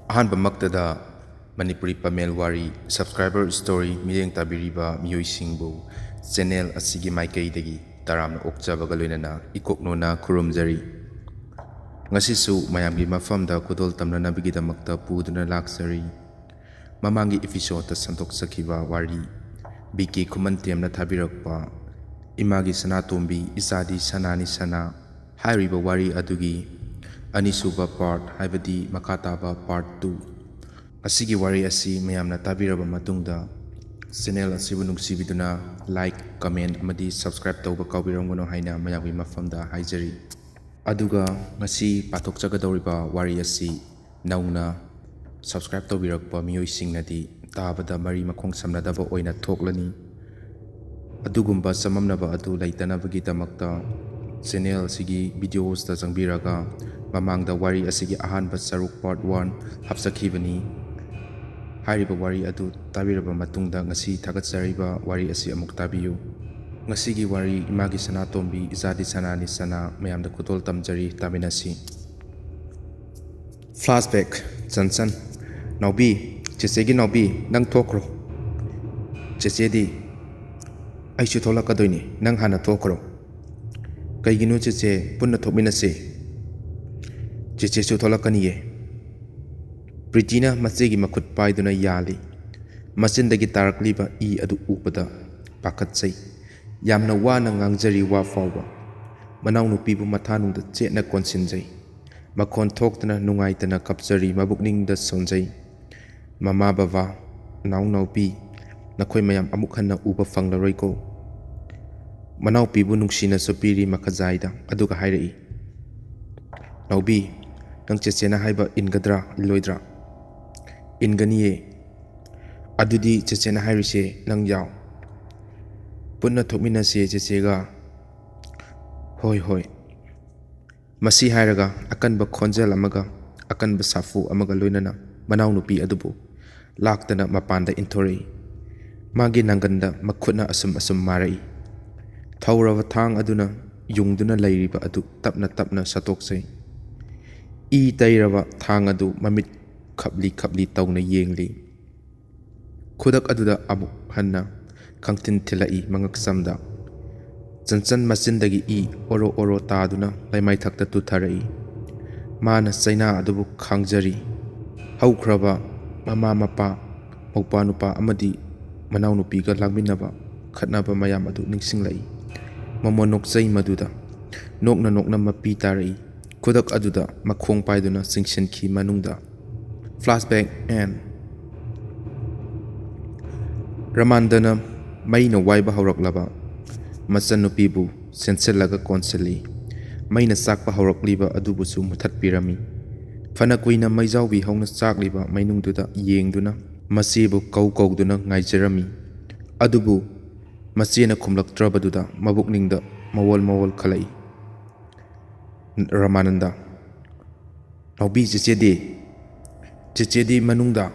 ꯑꯍꯥꯟꯕꯃꯛꯇꯗ ꯃꯅꯤꯄꯨꯔꯤ ꯄꯃꯦꯜ ꯋꯥꯔꯤ subscriber story ꯃꯤꯠꯌꯦꯡ ꯇꯥꯕꯤꯔꯤꯕ ꯃꯤꯑꯣꯏꯁꯤꯡꯕꯨ ꯆꯦꯅꯦꯜ ꯑꯁꯤꯒꯤ ꯃꯥꯏꯀꯩꯗꯒꯤ ꯇꯔꯥꯝꯅ ꯑꯣꯛꯆꯕꯒ ꯂꯣꯏꯅꯅ ꯏꯀꯣꯛꯅꯣꯅ ꯈꯨꯔꯨꯝꯖꯔꯤ꯫ ꯉꯁꯤꯁꯨ ꯃꯌꯥꯝꯒꯤ ꯃꯐꯝꯗ ꯈꯨꯗꯣꯜ ꯇꯝꯅꯅꯕꯒꯤꯗꯃꯛꯇ ꯄꯨꯗꯨꯅ ꯂꯥꯛꯆꯔꯤ꯫ ꯃꯃꯥꯡꯒꯤ ꯑꯦꯄꯤꯁꯣꯗꯇ ꯁꯟꯗꯣꯛꯆꯈꯤꯕ ꯋꯥꯔꯤ ꯕꯤ.ꯀꯦ. ꯈꯨꯃꯟꯊꯦꯝꯅ ꯊꯥꯕꯤꯔꯛꯄ ꯏꯃꯥꯒꯤ ꯁꯅꯥꯇꯣꯝꯕꯤ ꯏꯆꯥꯗꯤ ꯁꯅꯥꯅꯤ ꯁꯅꯥ ꯍꯥꯏꯔꯤꯕ ꯋꯥꯔꯤ ꯑꯗꯨꯒꯤ ꯑꯅꯤꯁꯨꯕ ꯄꯥꯔꯠ ꯍꯥꯏꯕꯗꯤ ꯃꯈꯥ ꯇꯥꯕ ꯄꯥꯔꯠ 2 ꯑꯁꯤꯒꯤ ꯋꯥꯔꯤ ꯑꯁꯤ ꯃꯌꯥꯝꯅ ꯇꯥꯕꯤꯔꯕ ꯃꯇꯨꯡꯗ ꯆꯦꯅꯦꯜ ꯑꯁꯤꯕꯨ ꯅꯨꯡꯁꯤꯕꯤꯗꯨꯅ ꯂꯥꯏꯛ, ꯀꯃꯦꯟꯠ ꯑꯃꯗꯤ ꯁꯕꯁꯀ꯭ꯔꯥꯏꯕ ꯇꯧꯕ ꯀꯥꯎꯕꯤꯔꯝꯒꯅꯨ ꯍꯥꯏꯅ ꯃꯌꯥꯝꯒꯤ ꯃꯐꯝꯗ ꯍꯥꯏꯖꯔꯤ꯫ ꯑꯗꯨꯒ ꯉꯁꯤ ꯄꯥꯊꯣꯛꯆꯒꯗꯧꯔꯤꯕ ꯋꯥꯔꯤ ꯑꯁꯤ ꯅꯧꯅ ꯁꯕꯁꯀ꯭ꯔꯥꯏꯕ ꯇꯧꯕꯤꯔꯛꯄ ꯃꯤꯑꯣꯏꯁꯤꯡꯅꯗꯤ ꯇꯥꯕꯗ ꯃꯔꯤ ꯃꯈꯣꯡ ꯁꯝꯅꯗꯕ ꯑꯣꯏꯅ ꯊꯣꯛꯂꯅꯤ꯫ ꯑꯗꯨꯒꯨꯝꯕ ꯆꯃꯝꯅꯕ ꯑꯗꯨ ꯂꯩꯇꯅꯕꯒꯤꯗꯃꯛꯇ ꯆꯦꯅꯦꯜ ꯑꯁꯤꯒꯤ ꯚꯤꯗꯤꯑꯣꯁꯇ ꯆꯪꯕꯤꯔꯒ ꯃꯃꯥꯡꯗ ꯋꯥꯔꯤ ꯑꯁꯤꯒꯤ ꯑꯍꯥꯟꯕ ꯁꯔꯨꯛ ꯄꯥꯔꯠ 1 ꯍꯥꯞꯆꯈꯤꯕꯅꯤ꯫ ꯍꯥꯏꯔꯤꯕ ꯋꯥꯔꯤ ꯑꯗꯨ ꯇꯥꯕꯤꯔꯕ ꯃꯇꯨꯡꯗ ꯉꯁꯤ ꯊꯥꯒꯠꯆꯔꯤꯕ ꯋꯥꯔꯤ ꯑꯁꯤ ꯑꯃꯨꯛ ꯇꯥꯕꯤꯌꯨ꯫ ꯉꯁꯤꯒꯤ ꯋꯥꯔꯤ ꯏꯃꯥꯒꯤ ꯁꯅꯥꯇꯣꯝꯕꯤ ꯏꯆꯥꯗꯤ ꯁꯅꯥꯅꯤ ꯁꯅꯥ ꯃꯌꯥꯝꯗ ꯈꯨꯗꯣꯜ ꯇꯝꯖꯔꯤ, ꯇꯥꯃꯤꯟꯅꯁꯤ꯫ ꯐ꯭ꯂꯥꯁꯕꯦꯛ: ꯆꯟꯆꯟ: ꯅꯥꯎꯕꯤ, ꯆꯦꯆꯦꯒꯤ ꯅꯥꯎꯕꯤ, ꯅꯪ ꯊꯣꯛꯈ꯭ꯔꯣ꯫ ꯆꯦꯆꯦꯗꯤ: ꯑꯩꯁꯨ ꯊꯣꯛꯂꯛꯀꯗꯣꯏꯅꯤ, ꯅꯪ ꯍꯥꯟꯅ ꯊꯣꯛꯈ꯭ꯔꯣ꯫ ꯀꯩꯒꯤꯅꯣ ꯆꯦꯆꯦ, ꯄꯨꯟꯅ ꯊꯣꯛꯃꯤꯟꯅꯁꯦ꯫ ꯆꯦꯆꯦꯁꯨ ꯊꯣꯛꯂꯛꯀꯅꯤꯌꯦ꯫ ꯄ꯭ꯔꯤꯇꯤꯅ ꯃꯆꯦꯒꯤ ꯃꯈꯨꯠ ꯄꯥꯏꯗꯨꯅ ꯌꯥꯜꯂꯤ꯫ ꯃꯆꯤꯟꯗꯒꯤ ꯇꯥꯔꯛꯂꯤꯕ ꯏ ꯑꯗꯨ ꯎꯕꯗ ꯄꯥꯈꯠꯆꯩ꯫ ꯌꯥꯝꯅ ꯋꯥꯅ ꯉꯥꯡꯖꯔꯤ ꯋꯥ ꯐꯥꯎꯕ꯫ ꯃꯅꯥꯎꯅꯨꯄꯤꯕꯨ ꯃꯊꯥꯅꯨꯡꯗ ꯆꯦꯠꯅ ꯀꯣꯟꯁꯤꯟꯖꯩ꯫ ꯃꯈꯣꯟ ꯊꯣꯛꯇꯅ ꯅꯨꯡꯉꯥꯏꯇꯅ ꯀꯞꯆꯔꯤ, ꯃꯕꯨꯛꯅꯤꯡꯗ ꯁꯣꯟꯖꯩ꯫ ꯃꯃꯥ ꯕꯕꯥ, ꯅꯥꯎꯄꯤ, ꯅꯈꯣꯏ ꯃꯌꯥꯝ ꯑꯃꯨꯛ ꯍꯟꯅ ꯎꯕ ꯐꯪꯂꯔꯣꯏꯀꯣ꯫ ꯃꯅꯥꯎꯄꯤꯕꯨ ꯅꯨꯡꯁꯤꯅꯁꯨ ꯄꯤꯔꯤ ꯃꯈꯖꯥꯏꯗ, ꯑꯗꯨꯒ ꯍꯥꯏꯔꯛꯏ, ꯅꯥꯎꯕꯤ, ꯅꯪ ꯆꯦꯆꯦꯅ ꯍꯥꯏꯕ ꯏꯟꯒꯗ꯭ꯔꯥ ꯏꯜꯂꯣꯏꯗ꯭ꯔꯥ? ꯏꯟꯒꯅꯤꯌꯦ꯫ ꯑꯗꯨꯗꯤ ꯆꯦꯆꯦꯅ ꯍꯥꯏꯔꯤꯁꯦ ꯅꯪ ꯌꯥꯎ꯫ ꯄꯨꯟꯅ ꯊꯣꯛꯃꯤꯟꯅꯁꯦ ꯆꯦꯆꯦꯒ꯫ ꯍꯣꯏ ꯍꯣꯏ꯫ ꯃꯁꯤ ꯍꯥꯏꯔꯒ ꯑꯀꯟꯕ ꯈꯣꯟꯖꯦꯜ ꯑꯃꯒ ꯑꯀꯟꯕ ꯁꯥꯐꯨ ꯑꯃꯒ ꯂꯣꯏꯅꯅ ꯃꯅꯥꯎꯅꯨꯄꯤ ꯑꯗꯨꯕꯨ ꯂꯥꯛꯇꯅ ꯃꯄꯥꯟꯗ ꯏꯟꯊꯣꯔꯛꯏ꯫ ꯃꯥꯒꯤ ꯅꯪꯒꯟꯗ ꯃꯈꯨꯠꯅ ꯑꯁꯨꯝ ꯑꯁꯨꯝ ꯃꯥꯔꯛꯏ꯫ ꯊꯧꯔꯕ ꯊꯥꯡ ꯑꯗꯨꯅ ꯌꯨꯡꯗꯨꯅ ꯂꯩꯔꯤꯕ ꯑꯗꯨ ꯇꯞꯅ ꯇꯞꯅ ꯁꯠꯇꯣꯛꯆꯩ꯫ ꯏ ꯇꯩꯔꯕ ꯊꯥꯡ ꯑꯗꯨ ꯃꯃꯤꯠ ꯈꯞꯂꯤ ꯈꯞꯂꯤ ꯇꯧꯅ ꯌꯦꯡꯂꯤ꯫ ꯈꯨꯗꯛ ꯑꯗꯨꯗ ꯑꯃꯨꯛ ꯍꯟꯅ ꯈꯪꯊꯤꯟ ꯊꯤꯜꯂꯛꯏ ꯃꯉꯛꯁꯝꯗ꯫ ꯆꯟꯆꯟ ꯃꯆꯤꯟꯗꯒꯤ ꯏ ꯑꯣꯔꯣ ꯑꯣꯔꯣ ꯇꯥꯗꯨꯅ ꯂꯩꯃꯥꯏꯊꯛꯇ ꯇꯨꯊꯔꯛꯏ꯫ ꯃꯥꯅ ꯆꯩꯅꯥ ꯑꯗꯨꯕꯨ ꯈꯥꯡꯖꯔꯤ꯫ ꯍꯧꯈ꯭ꯔꯕ ꯃꯃꯥ ꯃꯄꯥ, ꯃꯧꯄꯥꯅꯨꯄꯥ ꯑꯃꯗꯤ ꯃꯅꯥꯎꯅꯨꯄꯤꯒ ꯂꯥꯡꯃꯤꯟꯅꯕ ꯈꯠꯅꯕ ꯃꯌꯥꯝ ꯑꯗꯨ ꯅꯤꯡꯁꯤꯡꯂꯛꯏ꯫ ꯃꯃꯣ ꯅꯣꯛꯆꯩ ꯃꯗꯨꯗ꯫ ꯅꯣꯛꯅ ꯅꯣꯛꯅ ꯃꯄꯤ ꯇꯥꯔꯛꯏ꯫ ꯈꯨꯗꯛ ꯑꯗꯨꯗ ꯃꯈꯣꯡ ꯄꯥꯏꯗꯨꯅ ꯆꯤꯡꯁꯤꯟꯈꯤ ꯃꯅꯨꯡꯗ꯫ Flashback and. ꯔꯃꯥꯟꯗꯅ ꯃꯩꯅ ꯋꯥꯏꯕ ꯍꯧꯔꯛꯂꯕ ꯃꯆꯟꯅꯨꯄꯤꯕꯨ ꯆꯦꯟꯁꯤꯜꯂꯒ ꯀꯣꯟꯁꯤꯜꯂꯤ꯫ ꯃꯩꯅ ꯆꯥꯛꯄ ꯍꯧꯔꯛꯂꯤꯕ ꯑꯗꯨꯕꯨꯁꯨ ꯃꯨꯊꯠꯄꯤꯔꯝꯃꯤ꯫ ꯐꯅ ꯀꯨꯏꯅ ꯃꯩꯖꯥꯎꯕꯤ ꯍꯧꯅ ꯆꯥꯛꯂꯤꯕ ꯃꯩꯅꯨꯡꯗꯨꯗ ꯌꯦꯡꯗꯨꯅ ꯃꯆꯦꯕꯨ ꯀꯧꯗꯨꯅ ꯉꯥꯏꯖꯔꯝꯃꯤ꯫ ꯑꯗꯨꯕꯨ ꯃꯆꯦꯅ ꯈꯨꯝꯂꯛꯇ꯭ꯔꯕꯗꯨꯗ ꯃꯕꯨꯛꯅꯤꯡꯗ ꯃꯋꯣꯜ ꯃꯋꯣꯜ ꯈꯜꯂꯛꯏ꯫ ꯔꯃꯥꯅꯟꯗ: ꯅꯥꯎꯕꯤ, ꯆꯦꯆꯦꯗꯤ? ꯆꯦꯆꯦꯗꯤ ꯃꯅꯨꯡꯗ?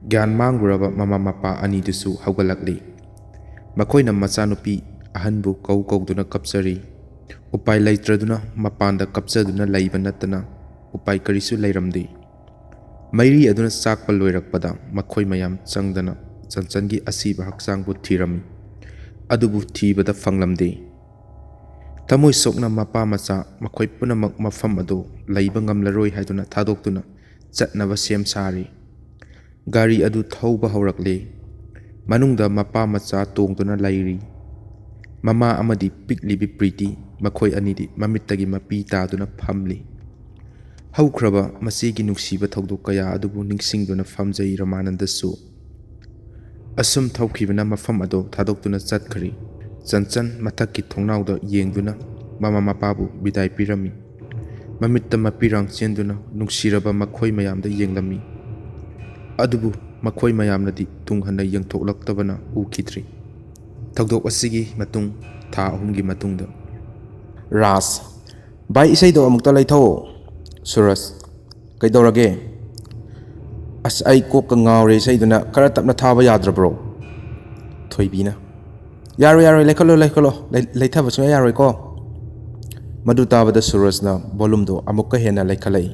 ꯒ꯭ꯌꯥꯟ ꯃꯥꯡꯂꯨꯔꯕ ꯃꯃꯥ ꯃꯄꯥ ꯑꯅꯤꯗꯨꯁꯨ ꯍꯧꯒꯠꯂꯛꯂꯤ꯫ ꯃꯈꯣꯏꯅ ꯃꯆꯥꯅꯨꯄꯤ ꯑꯍꯟꯕꯨ ꯀꯧꯗꯨꯅ ꯀꯞꯆꯔꯤ꯫ ꯎꯄꯥꯏ ꯂꯩꯇ꯭ꯔꯗꯨꯅ ꯃꯄꯥꯟꯗ ꯀꯞꯆꯗꯨꯅ ꯂꯩꯕ ꯅꯠꯇꯅ ꯎꯄꯥꯏ ꯀꯔꯤꯁꯨ ꯂꯩꯔꯝꯗꯦ꯫ ꯃꯩꯔꯤ ꯑꯗꯨꯅ ꯆꯥꯛꯄ ꯂꯣꯏꯔꯛꯄꯗ ꯃꯈꯣꯏ ꯃꯌꯥꯝ ꯆꯪꯗꯅ ꯆꯟꯆꯟꯒꯤ ꯑꯁꯤꯕ ꯍꯛꯆꯥꯡꯕꯨ ꯊꯤꯔꯝꯃꯤ꯫ ꯑꯗꯨꯕꯨ ꯊꯤꯕꯗ ꯐꯪꯂꯝꯗꯦ꯫ ꯊꯃꯣꯏ ꯁꯣꯛꯅ ꯃꯄꯥ ꯃꯆꯥ ꯃꯈꯣꯏ ꯄꯨꯝꯅꯃꯛ ꯃꯐꯝ ꯑꯗꯨ ꯂꯩꯕ ꯉꯝꯂꯔꯣꯏ ꯍꯥꯏꯗꯨꯅ ꯊꯥꯗꯣꯛꯇꯨꯅ ꯆꯠꯅꯕ ꯁꯦꯝ ꯁꯥꯔꯤ꯫ ꯒꯥꯔꯤ ꯑꯗꯨ ꯊꯧꯕ ꯍꯧꯔꯛꯂꯦ꯫ ꯃꯅꯨꯡꯗ ꯃꯄꯥ ꯃꯆꯥ ꯇꯣꯡꯗꯨꯅ ꯂꯩꯔꯤ꯫ ꯃꯃꯥ ꯑꯃꯗꯤ ꯄꯤꯛꯂꯤꯕꯤ ꯄ꯭ꯔꯤꯇꯤ, ꯃꯈꯣꯏ ꯑꯅꯤꯗꯤ ꯃꯃꯤꯠꯇꯒꯤ ꯃꯄꯤ ꯇꯥꯗꯨꯅ ꯐꯝꯂꯤ꯫ ꯍꯧꯈ꯭ꯔꯕ ꯃꯆꯦꯒꯤ ꯅꯨꯡꯁꯤꯕ ꯊꯧꯗꯣꯛ ꯀꯌꯥ ꯑꯗꯨꯕꯨ ꯅꯤꯡꯁꯤꯡꯗꯨꯅ ꯐꯝꯖꯩ ꯔꯃꯥꯅꯟꯗꯁꯨ꯫ ꯑꯁꯨꯝ ꯊꯧꯈꯤꯕꯅ ꯃꯐꯝ ꯑꯗꯨ ꯊꯥꯗꯣꯛꯇꯨꯅ ꯆꯠꯈ꯭ꯔꯤ꯫ ꯆꯟꯆꯟ ꯃꯊꯛꯀꯤ ꯊꯣꯡꯅꯥꯎꯗ ꯌꯦꯡꯗꯨꯅ ꯃꯃꯥ ꯃꯄꯥꯕꯨ ꯕꯤꯗꯥꯏ ꯄꯤꯔꯝꯃꯤ꯫ ꯃꯃꯤꯠꯇ ꯃꯄꯤꯔꯥꯡ ꯆꯦꯟꯗꯨꯅ ꯅꯨꯡꯁꯤꯔꯕ ꯃꯈꯣꯏ ꯃꯌꯥꯝꯗ ꯌꯦꯡꯂꯝꯃꯤ꯫ ꯑꯗꯨꯕꯨ ꯃꯈꯣꯏ ꯃꯌꯥꯝꯅꯗꯤ ꯇꯨꯡ ꯍꯟꯅ ꯌꯦꯡꯊꯣꯛꯂꯛꯇꯕꯅ ꯎꯈꯤꯗ꯭ꯔꯤ꯫ ꯊꯧꯗꯣꯛ ꯑꯁꯤꯒꯤ ꯃꯇꯨꯡ ꯊꯥ 3ꯒꯤ ꯃꯇꯨꯡꯗ ꯔꯥꯖ: ꯚꯥꯏ, ꯏꯁꯩꯗꯣ ꯑꯃꯨꯛꯇ ꯂꯩꯊꯧ꯫ ꯁꯨꯔꯖ: ꯀꯩꯗꯧꯔꯒꯦ? ꯑꯁ, ꯑꯩ ꯀꯣꯛꯀ ꯉꯥꯎꯔꯦ ꯏꯁꯩꯗꯨꯅ ꯈꯔ ꯇꯞꯅ ꯊꯥꯕ ꯌꯥꯗ꯭ꯔꯕ꯭ꯔꯣ? ꯊꯣꯏꯕꯤꯅ: ꯌꯥꯔꯣꯏ, ꯂꯩꯈꯠꯂꯣ, ꯂꯩꯊꯕ ꯁꯨꯡꯌꯥ ꯌꯥꯔꯣꯏꯀꯣ꯫ ꯃꯗꯨ ꯇꯥꯕꯗ ꯁꯨꯔꯖꯅ ꯚꯣꯂꯨꯝꯗꯣ ꯑꯃꯨꯛꯀ ꯍꯦꯟꯅ ꯂꯩꯈꯠꯂꯛꯏ꯫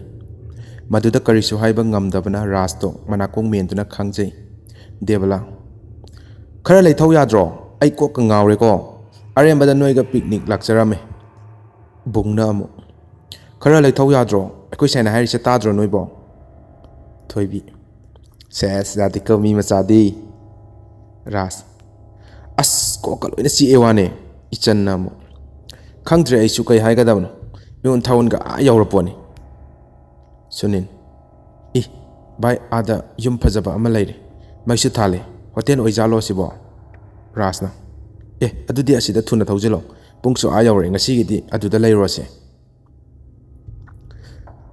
Maduda karisu haiba ngamdabana Rasto manakong mentuna khangjai. Debala. Khara leithau yadro ai kok ka ngawre ko. Arembada noiga picnic lakjarame. Bungna amu. Khara leithau yadro akoi saina hairi se tadro noibo. Thoibi. Ses jati ko mi machadi. Ras. As kok loina si ewane. Ichan namu. Khangdre ai su kai haigadabno. Miun thawun ga yauraponi. Sunin. Bai ada yum phajaba ama leire. Maisu thale. Hotel oijalo sibo. Rasna. Adudi asida thuna thaujilo. Pungsu ayaure ngasigidi aduda leirose.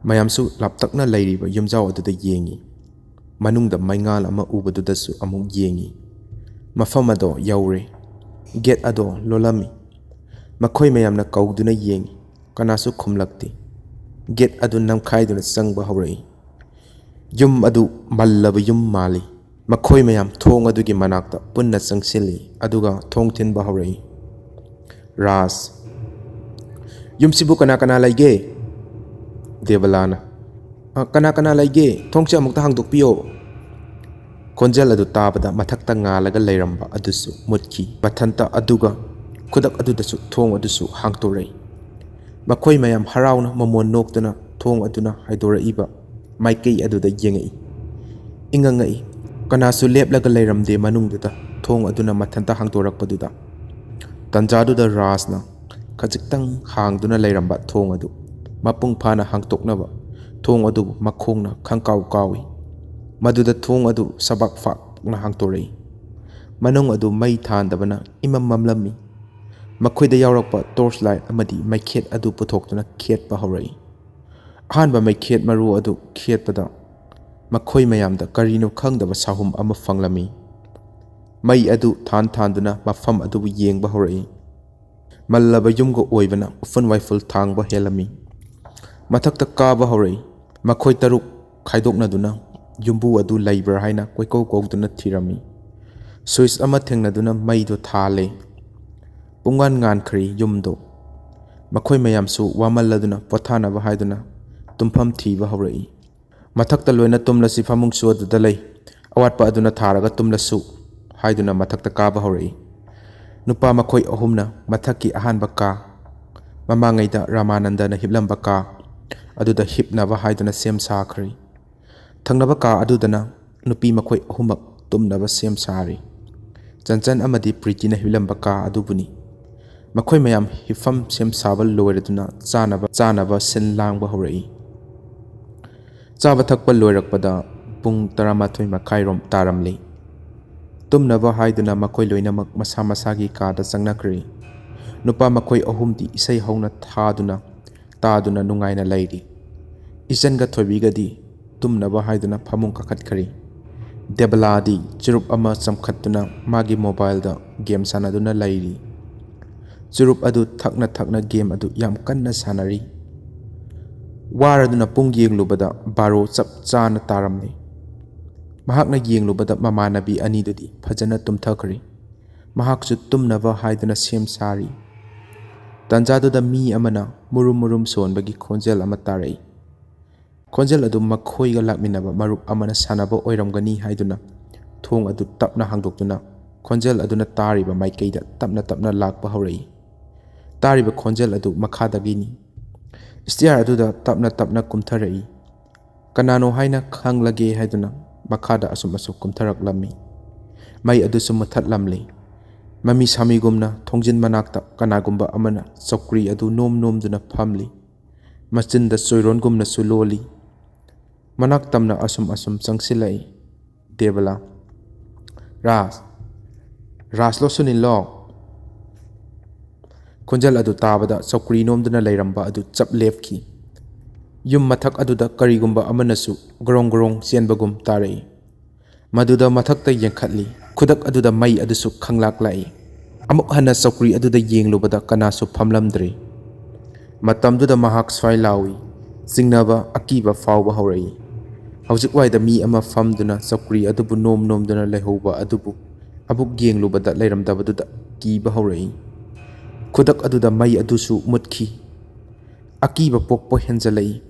Mayamsu laptakna leiriba yumjao aduda yengi. Manungda maingal ama ubadudasu amuk yengi. Mafam ado yaure. Get ado lolami. Makhoi mayamna kauduna yengi. Kanasu khumlakti. Get adu namkhaiduna sangba haurai. Yum adu mallaba yum mali. Makhoi mayam thong adugi manakta punna sangsili aduga thong thinba haurai. Ras. Yum sibu kana laige. Debalana. Kana laige. Thong cha amukta hangdokpiyo. Konjal adu tabada mathakta ngalaga leiramba adusu mutki. Mathanta aduga kudak adudasu thong adusu hangtorai. Makhoi mayam harauna mamon noktuna thong aduna haidora iba. Maikei aduda yengai. Ingangai. Kanasu leplaga leiramde manungduda thong aduna mathanta hangtorakpaduda. Tanjaduda rasna khajiktang hangduna leiramba thong adu. Mapung phana hangtoknaba thong adu makhongna khangkaw kawi. Maduda thong adu sabak fakna hangtorei. Manung adu mai thandabana imam mamlami. Makhoida yaurakpa torchlight amadi maikhet adu puthokduna khetpa haurai. Ahanba maikhet maru adu khetpada makhoi mayamda karino khangdaba sahum ama fanglami. Mai adu thanduna mafam adu yengba haurai. Mallaba yumga oibana ufan waiful thangba helami. Mathakta kaba haurai. Makhoi taruk khaidoknaduna yumbu adu laibra haina koikau kawduna thirami. Switch ama thengnaduna maido thale. Pungan ngan khri yumdo. Makhoi mayamsu wamalladuna pothanaba haiduna tumpham thiba haurai. Mathakta loina tumlasi famungsu aduda lei. Awatpa aduna tharaga tumlasu haiduna mathakta kaba haurai. Nupa makhoi ahumna mathaki ahanba ka. Mamangaida Ramananda na hiblamba ka. Aduda hipnaba haiduna sem sakhri. Thangnaba ka adudana nupi makhoi ahumak tumnaba sem sari. Chanchan amadi priti na hiblamba ka adubuni. Makhoi mayam hifam sem sabal loiraduna chanaba sin langba haurai. Chaba thakpa loirakpada pung 12 makhairom taramli. Tumnaba haiduna makhoi loinamak masa masagi kada changnakri. Nupa makhoi ahumdi isai hauna taduna nungaina leiri. Isanga thoibigadi tumnaba haiduna phamung kakhatkari. Debaladi chirup ama chamkhatuna magi mobile da game sanaduna leiri. Chirup adu thakna game adu yam kanna sanari. Waraduna pung yenglubada baro chap chana taramni. Mahakna yenglubada mamanabi anidudi phajana tumthakari. Mahaksu tumnaba haiduna sem sari. Tanjaduda mi amana murum sonbagi khonjel ama tarai. Khonjel adu makhoiga lakminaba marup amana sanaba oiramgani haiduna thong adu tapna hangdoktuna khonjel aduna tariba maikeida tapna lakpa haurai. Tariba khonjel adu makhadagini. Stiar aduda tapna kumtharai. Kanano haina khanglage haiduna makhada asum kumtharak lammi. Mai adu sumathat lamli. Mami samigumna thongjin manakta kanagumba amana chokri adu nomduna phamli. Machinda soiron gumna suloli. Manak tamna asum changsilai. Debala. Ras lo sunin lo. Khonjal adu tabada chokri nomduna leiramba adu chap lefki. Yum mathak aduda karigumba amanasu grong sienbagum tarai. Maduda mathakta yengkhatli. Kudak aduda mai adusu khanglak lai. Amuk hana chokri aduda yenglubada kanasu phamlamdri. Matamduda mahak swai lawi. Singnaba akiba fawba haurai. Haujik waida mi ama famduna chokri adubu nomduna lehoba adubu abuk yenglubada leiramdabaduda kiba haurai. Kudak aduda mai adusu mutki. Akiba pokpo henjalai.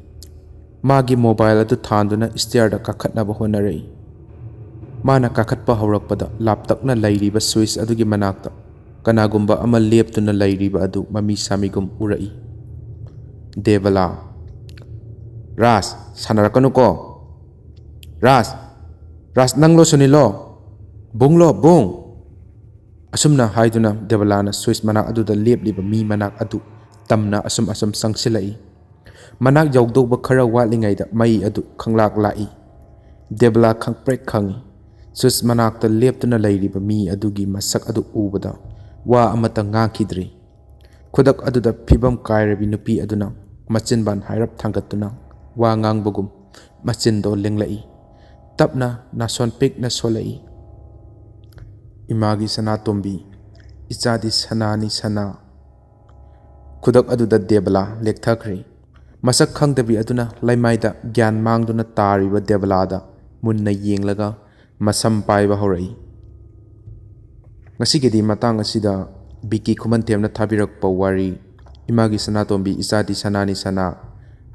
Magi mobile adu thanduna stair da kakhatnaba honarei. Mana kakhatpa haurakpada laptakna lairiba switch adugi manakta kanagumba ama leptuna lairiba adu mami samigum urai. Devala Ras sanarakanu ko. Ras nanglo sunilo. Bunglo bung. Asumna haiduna Devalana switch manak adu da lepliba mi manak adu tamna asum sangsilai. Manak yaudogba khara watlingaida mai adu khanglak lai. Devala khangprek khangi. Switch manakta leptuna lairiba mi adugi masak adu ubada wa amata ngakidri. Khudak aduda phibam kairabi nupi aduna machinban hairap thangatuna wa ngangbagum machindo lenglai. Tapna nason pik na solai. Emagee Sanatombi Echadi Sanani sana. Khudak aduda Devala lekthakri. Masak khangdabi aduna laimaida gyan mangduna tariba Devalada munna yenglaga masam paiba horai. Ngasigidi matang asida Biki Khumanthem na thabirakpa wari Emagee Sanatombi Echadi Sanani sana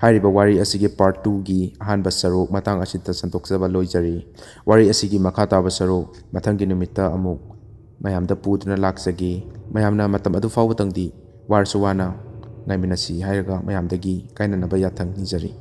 hairiba wari asigi part 2 gi ahanba sarok matang asita santoksaba loijari. Wari asigi makhataba sarok mathangi numita amuk mayamda puduna laksagi. Mayamna matam adu fawatangdi warsuwana ngaiminasi hairaga mayamdagi kainanaba yathang nijari.